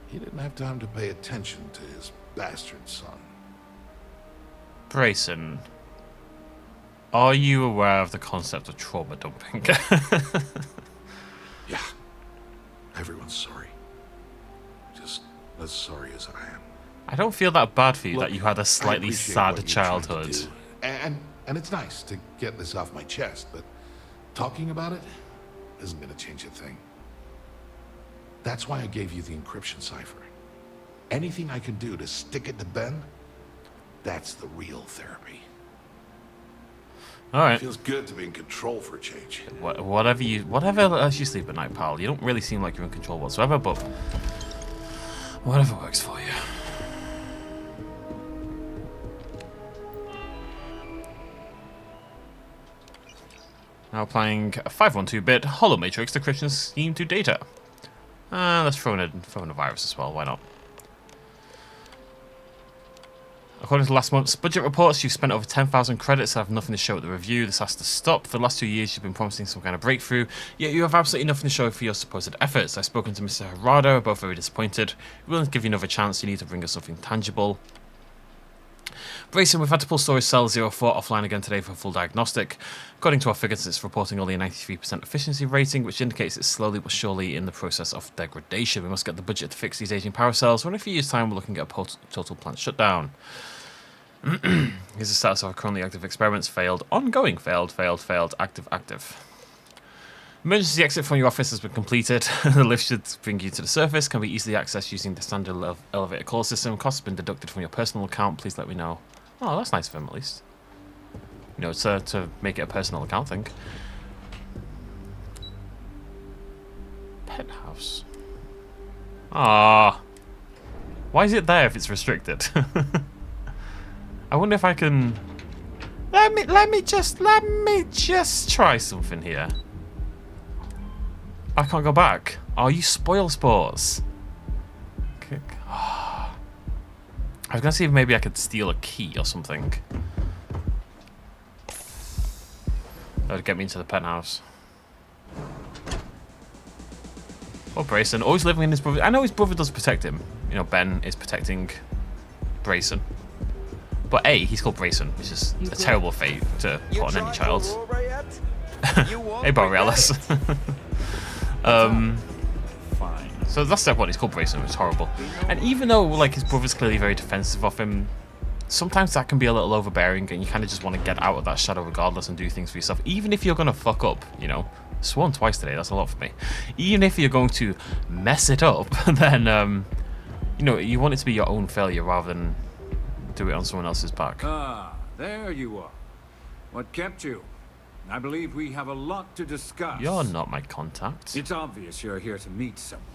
he didn't have time to pay attention to his bastard son. Grayson, are you aware of the concept of trauma dumping? Yeah. Everyone's sorry. Just as sorry as I am. I don't feel that bad for you. Look, that you had a slightly I appreciate sad what you're trying to childhood. do. And it's nice to get this off my chest, but talking about it isn't going to change a thing. That's why I gave you the encryption cipher. Anything I can do to stick it to Ben, that's the real therapy. All right. Feels good to be in control for a change. Whatever lets you sleep at night, pal. You don't really seem like you're in control whatsoever, but whatever works for you. Now applying a 512-bit hollow matrix decryption scheme to data. Let's throw in a virus as well. Why not? According to last month's budget reports, you've spent over 10,000 credits and have nothing to show at the review. This has to stop. For the last 2 years, you've been promising some kind of breakthrough, yet you have absolutely nothing to show for your supposed efforts. I've spoken to Mr. Harada, both very disappointed. We're willing to give you another chance. You need to bring us something tangible. Brayson, we've had to pull storage cell 04 offline again today for a full diagnostic. According to our figures, it's reporting only a 93% efficiency rating, which indicates it's slowly but surely in the process of degradation. We must get the budget to fix these aging power cells. So in a few years' time, we're looking at a total plant shutdown. Here's the status of our currently active experiments. Failed. Ongoing. Failed. Active. Emergency exit from your office has been completed. The lift should bring you to the surface. Can be easily accessed using the standard elevator call system. Costs have been deducted from your personal account. Please let me know. Oh, that's nice of him, at least. You know, to make it a personal account thing. Penthouse. Ah. Why is it there if it's restricted? I wonder if I can... Let me just try something here. I can't go back. Oh, you spoil sports. Okay. I was gonna see if maybe I could steal a key or something. That would get me into the penthouse. Oh, Brayson, always living in his brother. I know his brother does protect him. You know, Ben is protecting Brayson. But A, he's called Brayson, which is a terrible fate to put on any child. Hey, Borealis. Fine. So that's step one. He's called Brayson, which is horrible. And even though like his brother's clearly very defensive of him, sometimes that can be a little overbearing, and you kind of just want to get out of that shadow regardless and do things for yourself. Even if you're gonna fuck up, you know. Sworn twice today. That's a lot for me. Even if you're going to mess it up, then you know you want it to be your own failure rather than do it on someone else's back. Ah, there you are. What kept you? I believe we have a lot to discuss. You're not my contact. It's obvious you're here to meet someone.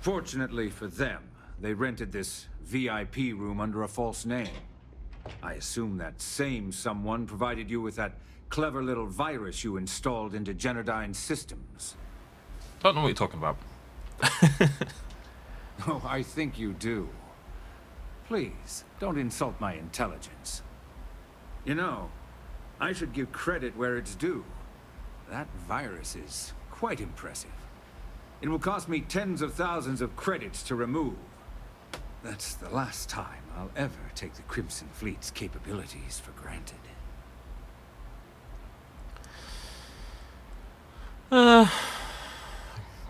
Fortunately for them, they rented this VIP room under a false name. I assume that same someone provided you with that clever little virus you installed into Generdyne's systems. Don't know what you're talking about. Oh, I think you do. Please, don't insult my intelligence. You know, I should give credit where it's due. That virus is quite impressive. It will cost me tens of thousands of credits to remove. That's the last time I'll ever take the Crimson Fleet's capabilities for granted.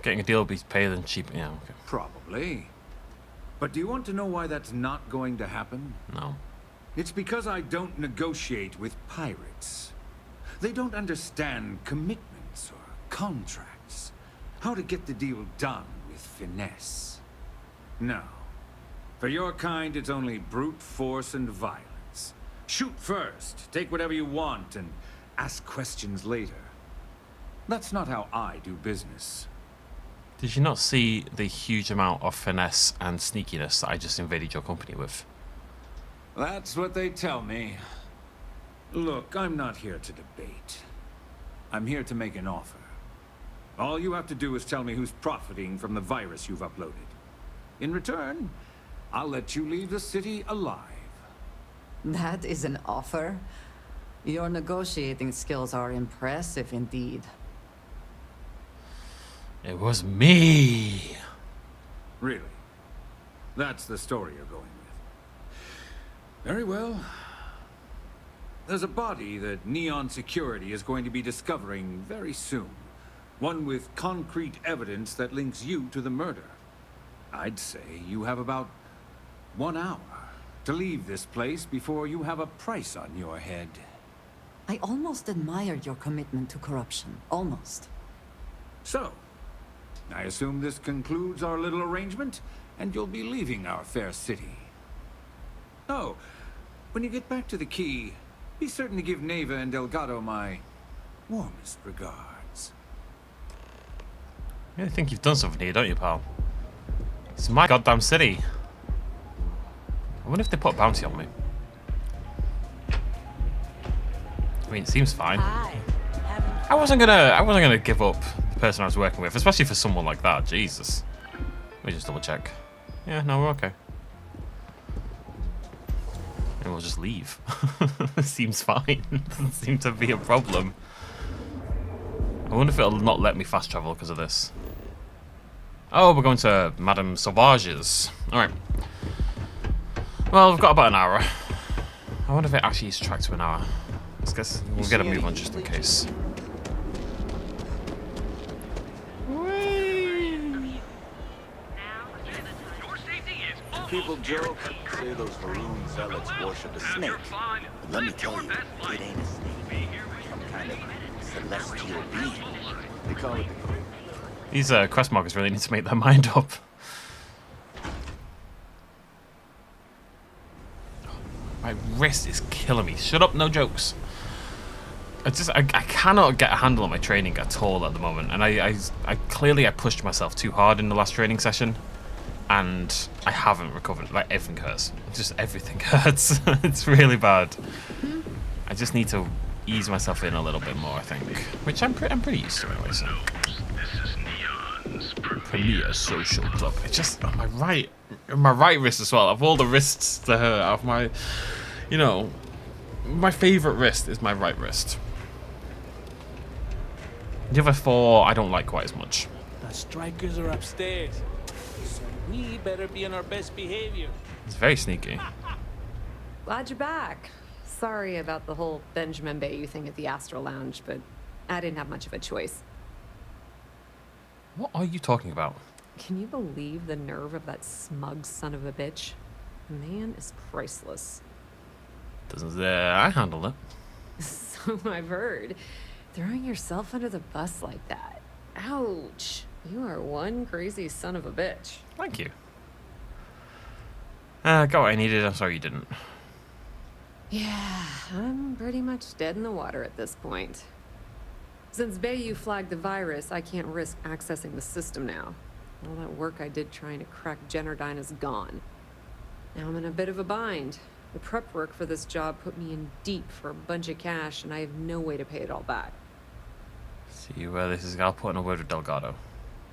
Getting a deal will be paid and cheap. Yeah, okay. Probably. But do you want to know why that's not going to happen? No. It's because I don't negotiate with pirates. They don't understand commitments or contracts. How to get the deal done with finesse. No. For your kind, it's only brute force and violence. Shoot first, take whatever you want, and ask questions later. That's not how I do business. Did you not see the huge amount of finesse and sneakiness that I just invaded your company with? That's what they tell me. Look, I'm not here to debate. I'm here to make an offer. All you have to do is tell me who's profiting from the virus you've uploaded. In return, I'll let you leave the city alive. That is an offer? Your negotiating skills are impressive indeed. It was me. Really? That's the story you're going with. Very well. There's a body that Neon Security is going to be discovering very soon. One with concrete evidence that links you to the murder. I'd say you have about 1 hour to leave this place before you have a price on your head. I almost admire your commitment to corruption. Almost. So, I assume this concludes our little arrangement, and you'll be leaving our fair city. Oh, when you get back to the key, be certain to give Neva and Delgado my warmest regards. You think you've done something here, don't you, pal? It's my goddamn city. I wonder if they put a bounty on me. I mean, it seems fine. I wasn't gonna give up the person I was working with, especially for someone like that. Jesus. Let me just double check. Yeah, no, we're okay. And we'll just leave. Seems fine. Doesn't seem to be a problem. I wonder if it'll not let me fast travel because of this. Oh, we're going to Madame Sauvage's. Alright. Well, we've got about an hour. I wonder if it actually is tracked to an hour. Let's guess we'll get a move on just in case. People joke, say those Haroon zealots worship a snake. But let me tell you, it ain't a snake. Some kind of celestial being. They call it the... These quest markers really need to make their mind up. My wrist is killing me. Shut up, no jokes. I cannot get a handle on my training at all at the moment, and I clearly pushed myself too hard in the last training session, and I haven't recovered. Like, everything hurts. Just everything hurts. It's really bad. I just need to ease myself in a little bit more, I think, which I'm pretty used to anyway. So. Premier Social Club. It's just on my right wrist as well. Of all the wrists to hurt, of my, you know, my favorite wrist is my right wrist. The other four I don't like quite as much. The strikers are upstairs, so we better be on our best behavior. It's very sneaky. Glad you're back. Sorry about the whole Benjamin Bayou thing at the Astral Lounge, but I didn't have much of a choice. What are you talking about? Can you believe the nerve of that smug son of a bitch? The man is priceless. Doesn't I handled it? So I've heard. Throwing yourself under the bus like that. Ouch. You are one crazy son of a bitch. Thank you. Got what I needed. I'm sorry you didn't. Yeah, I'm pretty much dead in the water at this point. Since Bayou flagged the virus, I can't risk accessing the system now. All that work I did trying to crack Generdyne is gone. Now I'm in a bit of a bind. The prep work for this job put me in deep for a bunch of cash, and I have no way to pay it all back. See where this is. I'll put in a word with Delgado.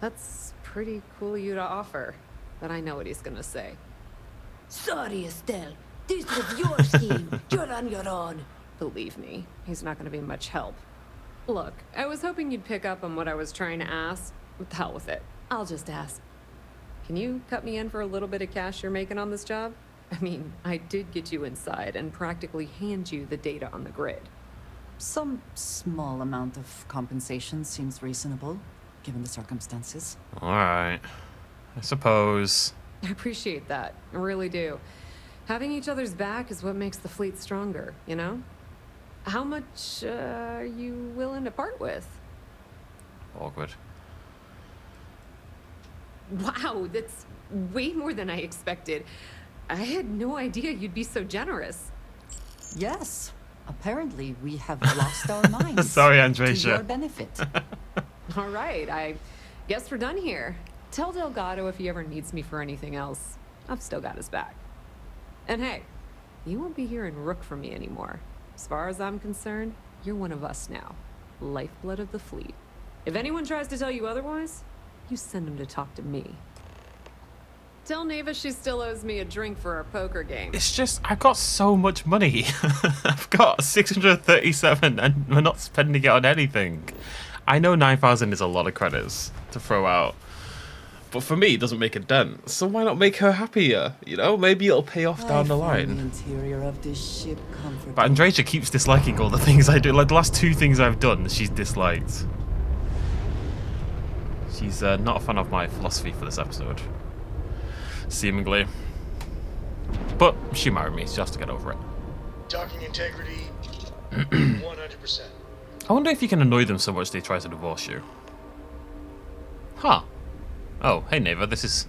That's pretty cool of you to offer, but I know what he's gonna say. Sorry, Estelle. This was your scheme. You're on your own. Believe me, he's not gonna be much help. Look, I was hoping you'd pick up on what I was trying to ask. What the hell with it? I'll just ask. Can you cut me in for a little bit of cash you're making on this job? I mean, I did get you inside and practically hand you the data on the grid. Some small amount of compensation seems reasonable, given the circumstances. Alright. I suppose. I appreciate that. I really do. Having each other's back is what makes the fleet stronger, you know? How much are you willing to part with? Awkward. Wow, that's way more than I expected. I had no idea you'd be so generous. Yes. Apparently, we have lost our minds. Sorry, To Andresia. your benefit. All right, I guess we're done here. Tell Delgado if he ever needs me for anything else. I've still got his back. And hey, you won't be hearing Rook from me anymore. As far as I'm concerned, you're one of us now. Lifeblood of the fleet. If anyone tries to tell you otherwise, you send them to talk to me. Tell Neva she still owes me a drink for our poker game. It's just, I've got so much money. I've got 637 and we're not spending it on anything. I know 9,000 is a lot of credits to throw out. But for me, it doesn't make a dent. So why not make her happier? You know, maybe it'll pay off down the I find line. the interior of this ship comfortable. But Andresia keeps disliking all the things I do. Like the last 2 things I've done, she's disliked. She's not a fan of my philosophy for this episode. Seemingly. But she married me, so she has to get over it. Docking integrity, 100%. I wonder if you can annoy them so much they try to divorce you. Huh. Oh, hey Neva, this is...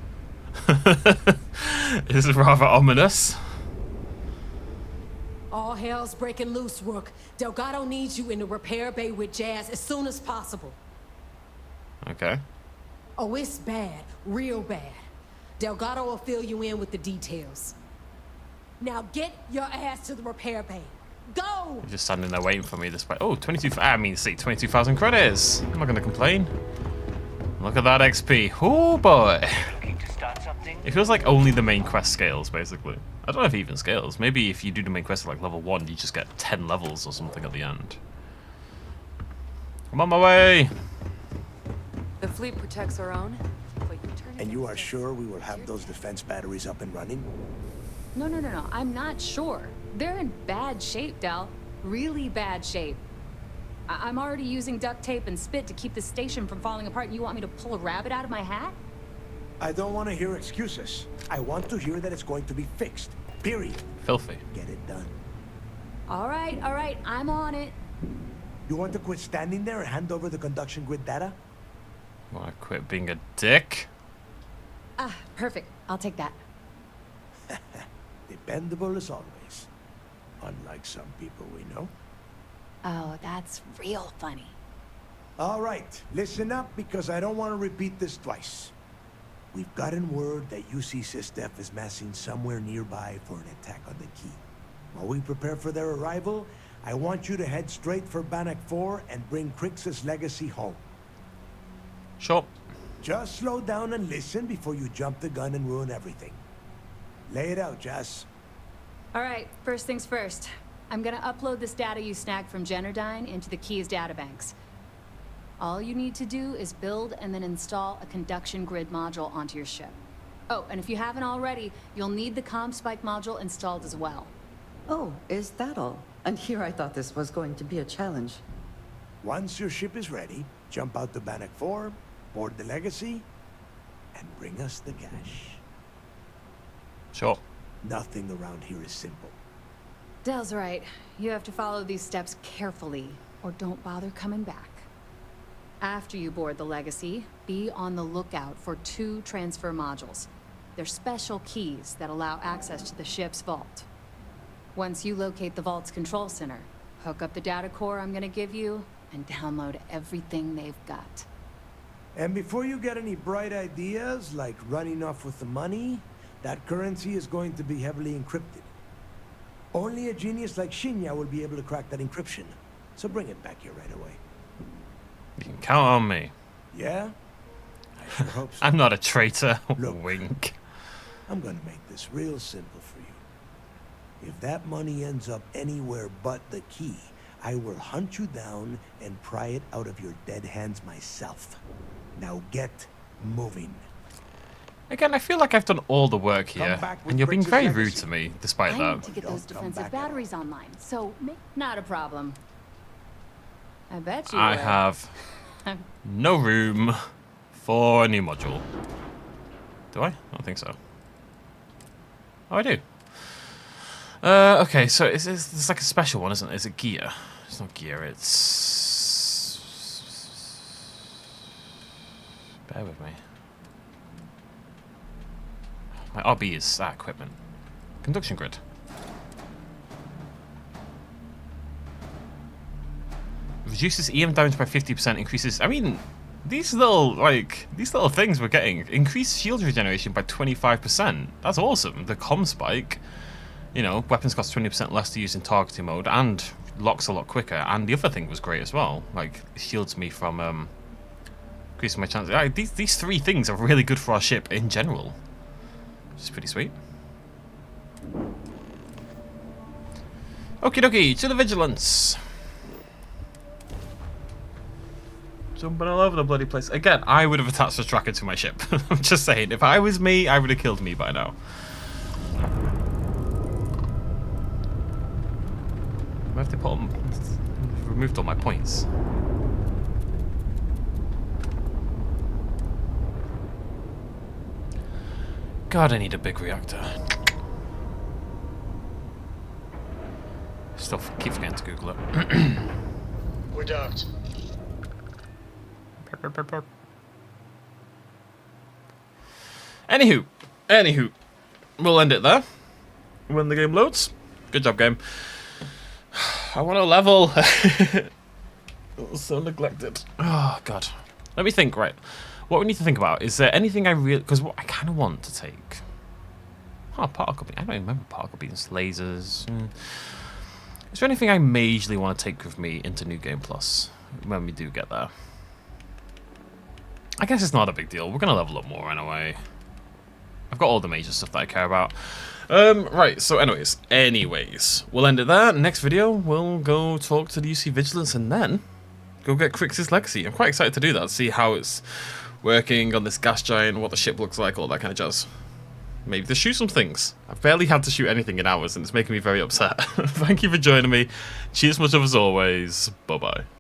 this is rather ominous. All hell's breaking loose, Rook. Delgado needs you in the repair bay with Jazz as soon as possible. Okay. Oh, it's bad. Real bad. Delgado will fill you in with the details. Now get your ass to the repair bay. Go! You're just standing there waiting for me despite... Oh, 22,000 credits. I'm not going to complain. Look at that XP. Oh boy. It feels like only the main quest scales, basically. I don't know if it even scales. Maybe if you do the main quest at like level 1, you just get 10 levels or something at the end. I'm on my way. The fleet protects our own. And you are sure we will have those defense batteries up and running? No. I'm not sure. They're in bad shape, Del. Really bad shape. I'm already using duct tape and spit to keep the station from falling apart, and you want me to pull a rabbit out of my hat? I don't want to hear excuses. I want to hear that it's going to be fixed. Period. Filthy. Get it done. All right. I'm on it. You want to quit standing there and hand over the conduction grid data? Want to quit being a dick? Ah, perfect. I'll take that. Dependable as always. Unlike some people we know. Oh, that's real funny. All right, listen up because I don't want to repeat this twice. We've gotten word that UC SysDef is massing somewhere nearby for an attack on the key. While we prepare for their arrival, I want you to head straight for Bannock 4 and bring Crix's legacy home. Sure. Just slow down and listen before you jump the gun and ruin everything. Lay it out, Jess. All right, first things first. I'm gonna upload this data you snagged from Generdyne into the Key's databanks. All you need to do is build and then install a conduction grid module onto your ship. Oh, and if you haven't already, you'll need the CommSpike module installed as well. Oh, is that all? And here I thought this was going to be a challenge. Once your ship is ready, jump out to Bannock 4, board the legacy, and bring us the cash. Sure. Nothing around here is simple. Del's right. You have to follow these steps carefully, or don't bother coming back. After you board the Legacy, be on the lookout for 2 transfer modules. They're special keys that allow access to the ship's vault. Once you locate the vault's control center, hook up the data core I'm gonna give you, and download everything they've got. And before you get any bright ideas, like running off with the money, that currency is going to be heavily encrypted. Only a genius like Shinya will be able to crack that encryption. So bring it back here right away. You can count on me. Yeah? I sure hope so. I'm not a traitor. Look, wink. I'm gonna make this real simple for you. If that money ends up anywhere but the key, I will hunt you down and pry it out of your dead hands myself. Now get moving. Again, I feel like I've done all the work here, and you're being very rude to me, despite I that. need to get those defensive batteries online, so not a problem. I bet you I would. have no room for a new module. Do I? I don't think so. Oh, I do. Okay, so it's like a special one, isn't it? Is it gear? It's not gear, it's... Bear with me. My RB is equipment. Conduction grid. Reduces EM damage by 50%, increases... I mean, these little things we're getting. Increased shield regeneration by 25%. That's awesome. The comm spike. You know, weapons cost 20% less to use in targeting mode, and locks a lot quicker. And the other thing was great as well. Like, it shields me from increasing my chances. These three things are really good for our ship in general. Which is pretty sweet. Okie dokie, to the Vigilance. Jumping all over the bloody place. Again, I would have attached a tracker to my ship. I'm just saying, if I was me, I would have killed me by now. I have to put on... removed all my points. God, I need a big reactor. Still keep forgetting to Google it. We're docked. Anywho, we'll end it there when the game loads. Good job, game. I want to level. It was so neglected. Oh God. Let me think. Right, what we need to think about is there anything I really, because what I kind of want to take. Oh, particle beam. I don't even remember particle beams. Lasers. Is there anything I majorly want to take with me into New Game Plus when we do get there? I guess it's not a big deal. We're going to level up more anyway. I've got all the major stuff that I care about. Right, so anyways, we'll end it there. Next video, we'll go talk to the UC Vigilance and then go get Crix's Legacy. I'm quite excited to do that, see how it's working on this gas giant, what the ship looks like, all that kind of jazz. Maybe to shoot some things. I've barely had to shoot anything in hours and it's making me very upset. Thank you for joining me. Cheers much of as always. Bye-bye.